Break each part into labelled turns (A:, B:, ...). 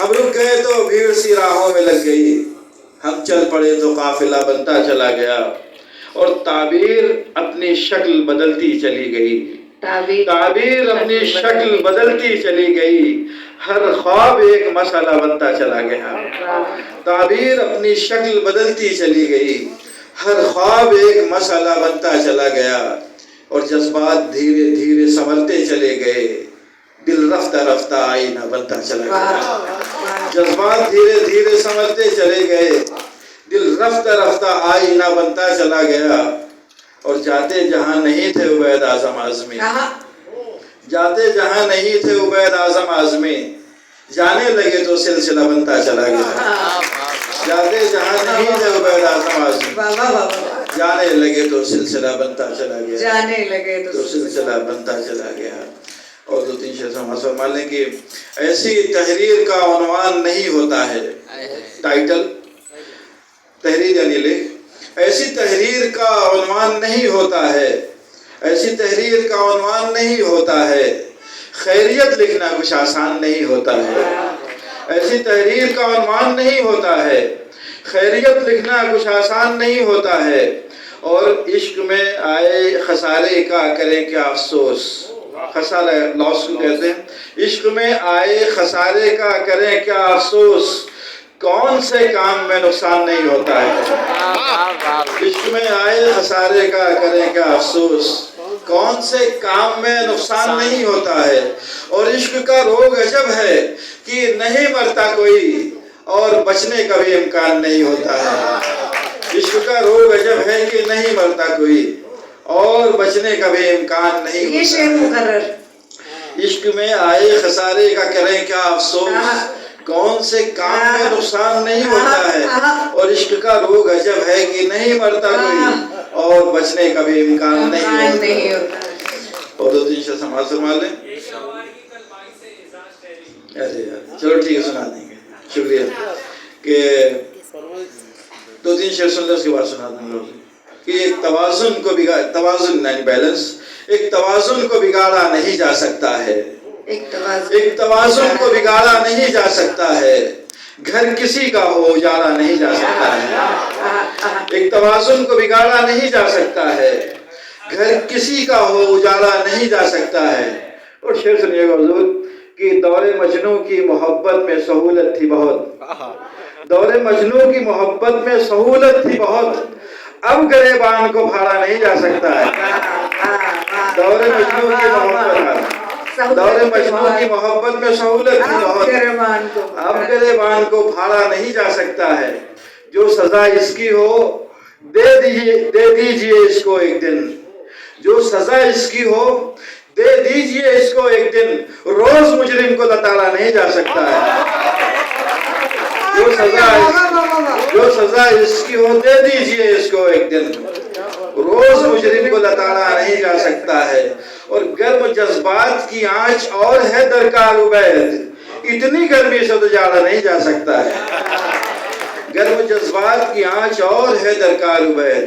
A: ہم رک گئے تو بھیڑ سی راہوں میں لگ گئی، ہم چل پڑے تو قافلہ بنتا چلا گیا، اور تعبیر اپنی شکل بدلتی چلی گئی، تعبیر اپنی شکل بدلتی چلی گئی، ہر خواب ایک مسئلہ بنتا چلا گیا، تعبیر اپنی شکل بدلتی چلی گئی، ہر خواب ایک مسئلہ بنتا چلا گیا، اور جذبات دھیرے دھیرے سنورتے چلے گئے، دل رفتہ رفتہ آئینہ بنتا چلا گیا، جذبات دھیرے دھیرے سنورتے چلے گئے، دل رفتہ رفتہ آئینہ بنتا چلا گیا، اور جاتے جہاں نہیں تھے عبید اعظم اعظمی، جاتے جہاں نہیں تھے عبید اعظم اعظمی، جانے لگے تو سلسلہ بنتا چلا گیا، جاتے جہاں نہیں تھے عبید اعظم اعظمی، جانے لگے تو سلسلہ بنتا چلا گیا،
B: جانے لگے
A: تو سلسلہ بنتا چلا گیا۔ اور 2-3 شعر ہم فرما لیں کہ ایسی تحریر کا عنوان نہیں ہوتا ہے، ٹائٹل تحریر یعنی لکھ، ایسی تحریر کا عنوان نہیں ہوتا ہے، ایسی تحریر کا عنوان نہیں ہوتا ہے، خیریت لکھنا کچھ آسان نہیں ہوتا ہے، ایسی تحریر کا عنوان نہیں ہوتا ہے، خیریت لکھنا کچھ آسان نہیں ہوتا ہے، اور عشق میں آئے خسارے کا کریں کیا افسوس، خسارہ لاس کو کہتے ہیں، عشق میں آئے خسارے کا کریں کیا افسوس، کون سے کام میں نقصان نہیں ہوتا ہے، عشق میں آئے خسارے کا کریں کیا افسوس، کون سے کام میں نقصان نہیں ہوتا ہے، اور عشق کا روگ عجب ہے کہ نہیں مرتا کوئی، اور بچنے کا بھی امکان نہیں ہوتا ہے، عشق کا روگ عجب ہے کہ نہیں مرتا کوئی، اور بچنے کا بھی امکان نہیں ہوتا ہے،
B: یہ شعر مقرر،
A: عشق میں آئے خسارے کا کریں کیا افسوس، کون سے کام میں نقصان نہیں ہوتا ہے، اور عشق کا روگ عجب ہے کہ نہیں مرتا کوئی، اور بچنے کا بھی امکان نہیں ہوتا ہے۔ اور 2-3 شعر سماعت فرما لیں۔ چلو ٹھیک ہے، سنا دیں گے، شکریہ کہ 2-3 شعر سن لیں، اس کے بعد سنا دیں گے کہ ایک توازن کو توازن یعنی بیلنس، ایک توازن کو بگاڑا نہیں جا سکتا ہے، ایک توازن کو بگاڑا نہیں جا سکتا ہے، گھر کسی کا ہو اجاڑا نہیں جا سکتا ہے، ایک توازن کو بگاڑا نہیں جا سکتا ہے، گھر کسی کا ہو اجاڑا نہیں جا سکتا ہے۔ اور شعر سنیے گا حضور کہ دور مجنوں کی محبت میں سہولت تھی بہت، دور مجنوں کی محبت میں سہولت تھی بہت، اب گریبان کو پھاڑا نہیں جا سکتا ہے، دور مجنوں کی محبت، دور مجنوں کی محبت میں سہولت تھی بہت، اب گریبان کو پھاڑا نہیں جا سکتا ہے، جو سزا اس کی ہو دے دیجئے اس کو ایک دن، جو سزا اس کی ہو دے دیجئے اس کو ایک دن، روز مجرم کو لتاڑا نہیں جا سکتا ہے، جو سزا اس کی ہو دے دیجئے اس کو ایک دن، روز مجرم کو لتاڑا نہیں جا سکتا ہے۔ اور گرم جذبات کی آنچ اور ہے درکار عبید، اتنی گرمی سے تو جاڑا نہیں جا سکتا ہے، گرم جذبات کی آنچ اور ہے درکار عبید،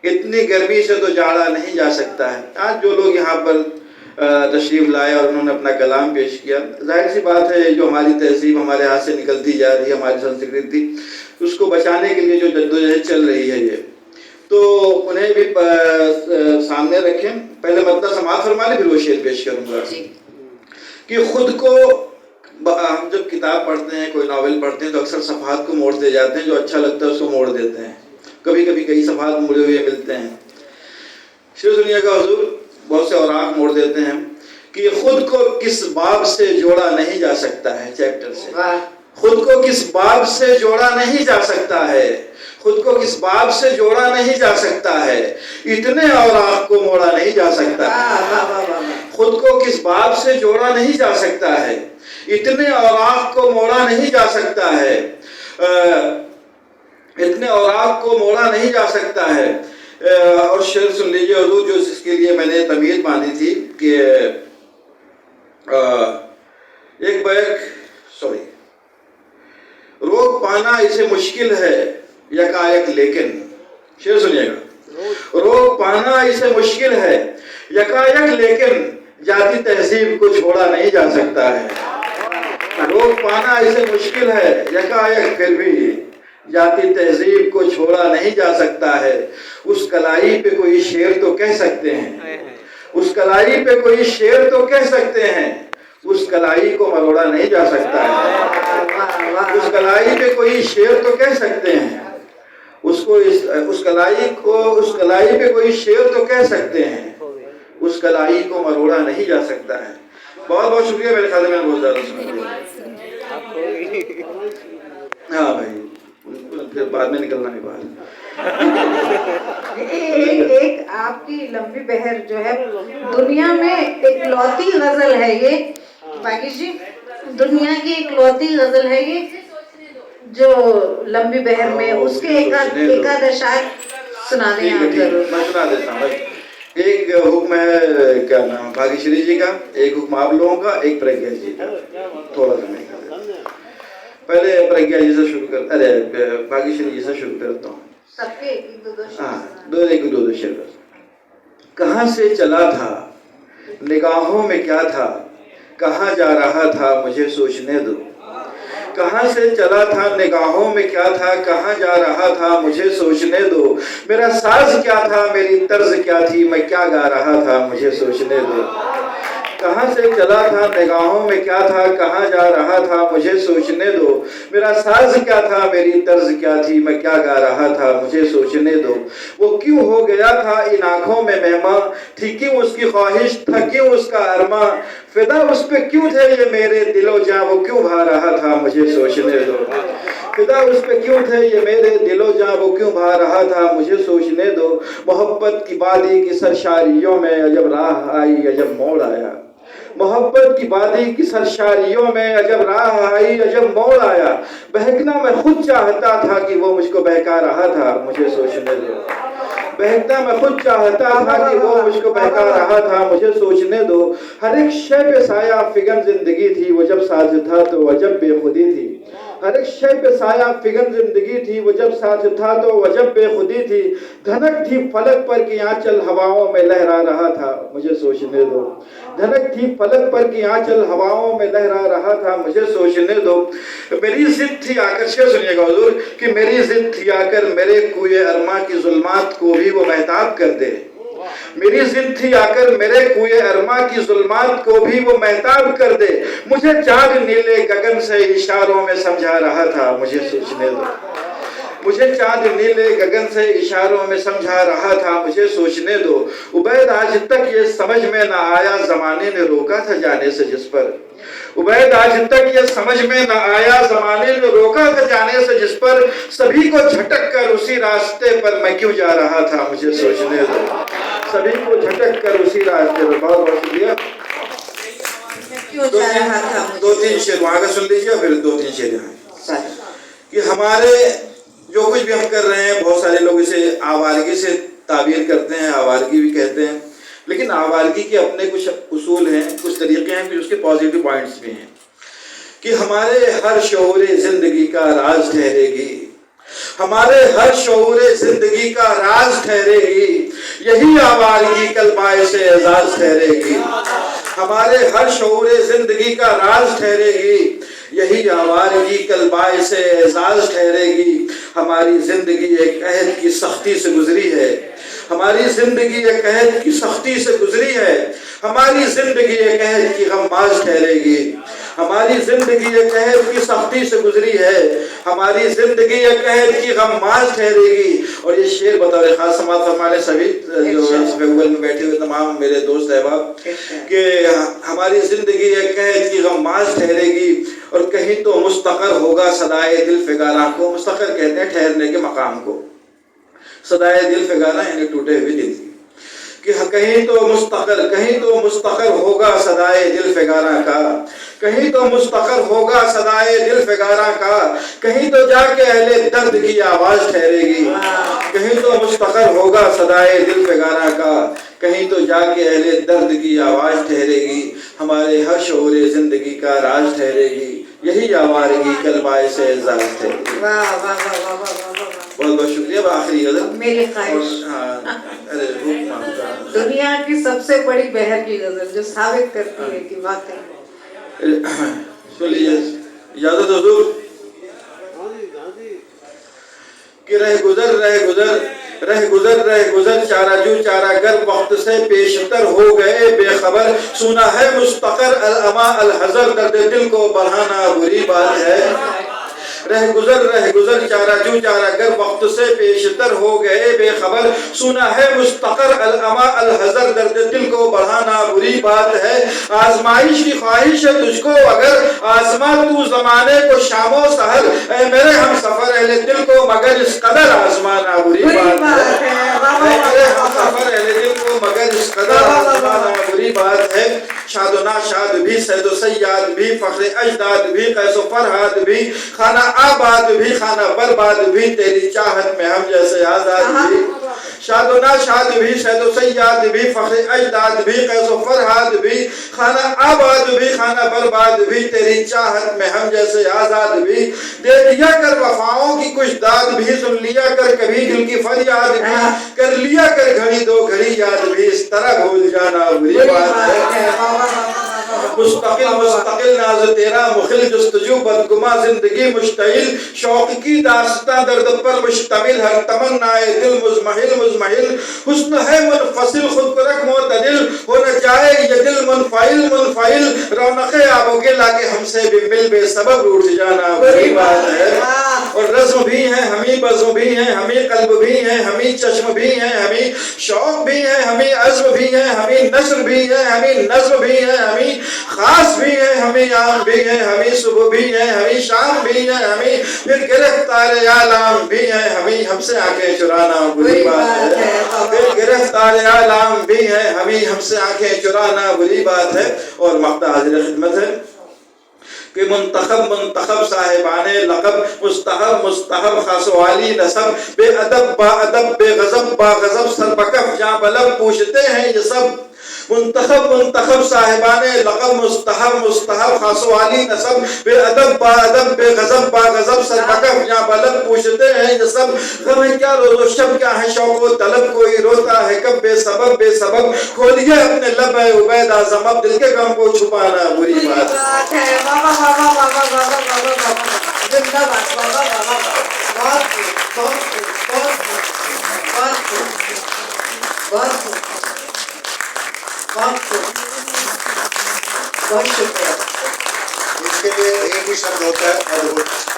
A: اتنی گرمی سے تو جاڑا نہیں جا سکتا ہے۔ آج جو لوگ یہاں پر تشریف لائے اور انہوں نے اپنا کلام پیش کیا، ظاہر سی بات ہے جو ہماری تہذیب ہمارے ہاتھ سے نکلتی جا رہی ہے، ہماری سنسکرتی، اس کو بچانے کے لیے جو جدوجہد چل رہی ہے، یہ تو انہیں بھی سامنے رکھیں۔ پہلے مطلب سماعت فرما لیں، پھر وہ شعر پیش کروں گا کہ خود کو، ہم جب کتاب پڑھتے ہیں، کوئی ناول پڑھتے ہیں تو اکثر صفحات کو موڑتے جاتے ہیں، جو اچھا لگتا ہے اس کو موڑ دیتے ہیں، کبھی کبھی کئی صفحات مڑے ہوئے ملتے ہیں۔ شعر سنیے گا حضور، بہت سے اوراق موڑ دیتے ہیں کہ خود کو کس باب سے جوڑا نہیں جا سکتا ہے، چیپٹر سے، خود کو کس باب سے جوڑا نہیں جا سکتا ہے، خود کو کس باب سے جوڑا نہیں جا سکتا ہے، اتنے اوراق کو موڑا نہیں جا سکتا ہے، خود کو کس باب سے جوڑا نہیں جا سکتا ہے، اتنے اوراق کو موڑا نہیں جا سکتا ہے، اتنے اوراق کو موڑا نہیں جا سکتا ہے۔ اور شعر سن لیجیے حضور، جو اس کے لیے میں نے تمہید باندھی تھی کہ ایک روک پانا اسے مشکل ہے یکایک لیکن، شعر سنیے گا، روک پانا اسے مشکل ہے یکایک لیکن، جاتی تہذیب کو چھوڑا نہیں جا سکتا ہے، روک پانا اسے مشکل ہے، یکایک پھر بھی ذاتی تہذیب کو چھوڑا نہیں جا سکتا ہے۔ اس کلائی پہ کوئی شعر تو کہہ سکتے ہیں، اس کلائی پہ کوئی شعر تو کہہ سکتے ہیں، اس کلائی کو مروڑا نہیں جا سکتا ہے۔ اس کلائی پہ کوئی شعر تو کہہ سکتے ہیں، اس کلائی پہ کوئی شعر تو کہہ سکتے ہیں، اس کلائی کو مروڑا نہیں جا سکتا ہے۔ بہت بہت شکریہ، میرے خیال میں بہت زیادہ سنا۔ ہاں بھائی، پھر بعد میں نکلنا ہے باہر۔
B: ایک آپ کی لمبی بہر جو ہے دنیا میں اکلوتی غزل ہے یہ، باقی جی دنیا کی اکلوتی غزل ہے یہ جو لمبی بہر میں، اس کے ایک آدھ اشعار سنا دیں آپ ضرور۔
A: میں سنا دیتا ہوں بھائی۔ ایک حکم ہے کیا نام بھاگی شری جی کا، ایک حکم آپ لوگوں کا، ایک پرگیا جی کا۔ تھوڑا سا میں پہلے پرگیا جی سے شروع کر، بھاگی شری جی سے شروع کرتا ہوں۔
B: سب کے ایک دو
A: دو شعر۔ کہاں سے چلا تھا نگاہوں میں کیا تھا، کہاں جا رہا تھا مجھے سوچنے دو۔ کہاں سے چلا تھا نگاہوں میں کیا تھا، کہاں جا رہا تھا مجھے سوچنے دو۔ میرا ساز کیا تھا، میری طرز کیا تھی، میں کیا گا رہا تھا مجھے سوچنے دو۔ کہاں سے چلا تھا نگاہوں میں کیا تھا، کہاں جا رہا تھا مجھے سوچنے دو۔ میرا ساز کیا تھا، میری طرز کیا تھی، میں کیا گا رہا تھا مجھے سوچنے دو۔ وہ کیوں ہو گیا تھا ان آنکھوں میں مہماں، تھی کیوں اس کی خواہش، تھا کیوں اس کا ارماں، فدا اس پہ کیوں تھے یہ میرے دل و جاں، وہ کیوں بھا رہا تھا مجھے سوچنے دو۔ فدا اس پہ کیوں تھے یہ میرے دل و جاں، وہ کیوں بھا رہا تھا مجھے سوچنے دو۔ محبت کی وادی کی سرشاریوں میں عجب راہ آئی عجب موڑ آیا۔ محبت کی وادی کی سرشاریوں میں عجب راہ آئی عجب موڑ آیا۔ بہکنا میں خود چاہتا تھا کہ وہ مجھ کو بہکا رہا تھا مجھے سوچنے دو۔ بہکنا میں خود چاہتا تھا کہ وہ مجھ کو بہکا رہا تھا مجھے سوچنے دو۔ ہر ایک شے پہ سایہ فگن زندگی تھی، وہ جب ساتھ تھا تو عجب بے خودی تھی۔ ہر ایک شے پہ سایہ فگن زندگی تھی، وہ جب ساتھ تھا تو عجب بے خودی تھی۔ دھنک تھی فلک پر کہ آنچل ہواؤں میں لہرا رہا تھا مجھے سوچنے دو۔ دھنک تھی فلک پر کہ آنچل ہواؤں میں لہرا رہا تھا مجھے سوچنے دو۔ میری ضد تھی آ کر، شعر سنیے گا حضور، کہ میری ضد تھی آ کر میرے کوئے ارماں کی ظلمات کو بھی وہ مہتاب کر دے۔ میری ضد تھی آ کر میرے کوئے ارماں کی ظلمات کو بھی وہ مہتاب کر دے۔ مجھے چاند نیلے گگن سے اشاروں میں سمجھا رہا تھا مجھے سوچنے دو۔ مجھے چاند نیلے گگن سے اشاروں میں سمجھا رہا تھا مجھے سوچنے دو۔ عبید آج تک یہ سمجھ میں نہ آیا زمانے نے روکا تھا جانے سے جس پر۔ عبید آج تک یہ سمجھ میں نہ آیا زمانے نے روکا تھا جانے سے جس پر۔ سبھی کو جھٹک کر اسی راستے پر میں کیوں جا رہا تھا مجھے سوچنے دو۔ سبھی کو جھٹک کر اسی راستے پر۔ بہت بہت شکریہ۔ دو تین شعر وہاں کا سن لیجیے، پھر دو تین شعر یہاں کہ ہمارے جو کچھ بھی ہم کر رہے ہیں، بہت سارے لوگ اسے آوارگی سے تعبیر کرتے ہیں، آوارگی بھی کہتے ہیں، لیکن آوارگی کے اپنے کچھ اصول ہیں، کچھ طریقے ہیں، کچھ اس کے پازیٹیو پوائنٹس بھی ہیں کہ ہمارے ہر شعور زندگی کا راز ٹھہرے گی، ہمارے ہر شعور زندگی کا راز ٹھہرے گی، یہی آوارگی کل باعث اعزاز ٹھہرے گی۔ ہمارے ہر شعور زندگی کا راز ٹھہرے گی، یہی آوارگی کل باعث اعزاز ٹھہرے گی۔ ہماری زندگی ایک عہد کی سختی سے گزری ہے، ہماری زندگی ایک عہد کی سختی سے گزری ہے، ہماری زندگی ایک عہد کی غماز ٹھہرے گی۔ ہماری زندگی ایک عہد کی سختی سے گزری ہے، ہماری زندگی ایک عہد کی غماز ٹھہرے گی۔ اور یہ شعر بطور خاص سماعت فرمانے سبھی جو اس محفل میں بیٹھے ہوئے تمام میرے دوست احباب کہ ہماری زندگی ایک عہد کی غماز ٹھہرے گی، اور کہیں تو مستقر ہوگا صدائے دل فگاراں کو۔ مستقر کہتے ہیں ٹھہرنے کے مقام کو، صدائے دل فگاراں یعنی ٹوٹے ہوئے دل کی، کہ کہیں تو مستقر ہوگا صدائے دل فگاراں کا، کہیں تو مستقر ہوگا صدائے دل فگاراں کا، کہیں تو جا کے اہل درد کی آواز ٹھہرے گی، کہیں تو مستقر ہوگا صدائے دل فگاراں کا، کہیں تو جا کے اہل درد کی آواز ٹھہرے گی۔ ہمارے ہر شعور زندگی کا راز ٹھہرے گی، یہی آوارگی کل باعث اعزاز ٹھہرے گی۔ بہت بہت شکریہ۔ آخری غزل
B: میری خواہش دنیا کی سب سے بڑی بہر کی غزل جو ثابت کرتی ہے کہ واقعی
A: سن لیجیے اجازت حضور کہ رہ گزر چارہ جو چارہ گر وقت سے پیشتر ہو گئے بے خبر سنا ہے مستقر العما الحذر درد دل کو بڑھانا بری بات ہے رہ گزر چارہ جو چارہ گر وقت سے پیشتر ہو گئے بے خبر سنا ہے مستقر العما الحذر درد دل کو بڑھانا بری بات ہے آزمائش کی خواہش ہے تجھ کو اگر آزما تو زمانے کو شام و سحر اے میرے ہم سفر اہل دل کو مگر اس قدر آزمانا بری بات ہے میرے ہم سفر اہل دل کو مگر اس قدر آزمانا بری بات ہے شاد و ناشاد بھی سید و سیاد بھی فخر اجداد بھی قیس و فرحاد بھی خانہ آباد بھی خانہ برباد بھی تیری چاہت میں ہم جیسے آزاد بھی شاد و ناشاد بھی سید و سیاد بھی فخر اجداد بھی قیس و فرحاد بھی خانہ آباد بھی خانہ برباد بھی تیری چاہت میں ہم جیسے آزاد بھی دے دیا کر وفاؤں کی کچھ داد بھی سن لیا کر کبھی دل کی فریاد بھی کر لیا کر گھڑی دو گھڑی یاد بھی اس طرح بھول جانا بری بات ہے مستقل ناز تیرا مخل جستجو بدگما زندگی مشتعل شوق کی داستان درد پر مشتمل ہر تمنا دل مزمحل حسن ہے منفصل خود کو رکھ معتدل ہو نہ جائے یہ دل منفعل رونق آب و گل آگے ہم سے بھی مل بے سبب روٹ جانا بری بات ہے اور رزم بھی ہیں ہمیں بزم بھی ہیں ہمیں قلب بھی ہیں ہمیں چشم بھی ہیں ہمیں شوق بھی ہیں ہمیں عزم بھی ہیں ہمیں نثر بھی ہیں ہمیں نظم بھی ہیں ہمیں خاص بھی ہیں ہمیں عام بھی ہیں ہمیں صبح بھی ہیں ہمیں شام بھی ہیں ہمیں پھر گرفتار عالم بھی ہیں ہمیں ہم سے آنکھیں چرانا بری بات ہے پھر گرفتار عالم بھی ہیں ہمیں ہم سے آنکھیں چرانا بری بات ہے اور مقطع حاضر خدمت ہے کہ منتخب صاحبان لقب مستحب خاص والی نسب بے ادب با ادب بے غضب با غضب سر بکف جاں بلب پوچھتے ہیں یہ سب منتخب صاحبان لقب مستحب خاص والی نسب بے ادب با ادب بے غضب با غضب سر بکف جاں بلب پوچھتے ہیں یہ سب غم ہے کیا روز و شب کیا ہے شوق و طلب کوئی روتا ہے کب بے سبب کھولیے اپنے لب ہے عبید اعظم اب دل کے غم کو چھپانا بری بات ہے
C: اس کے لیے ایک ہی شبد ہوتا ہے ادبھت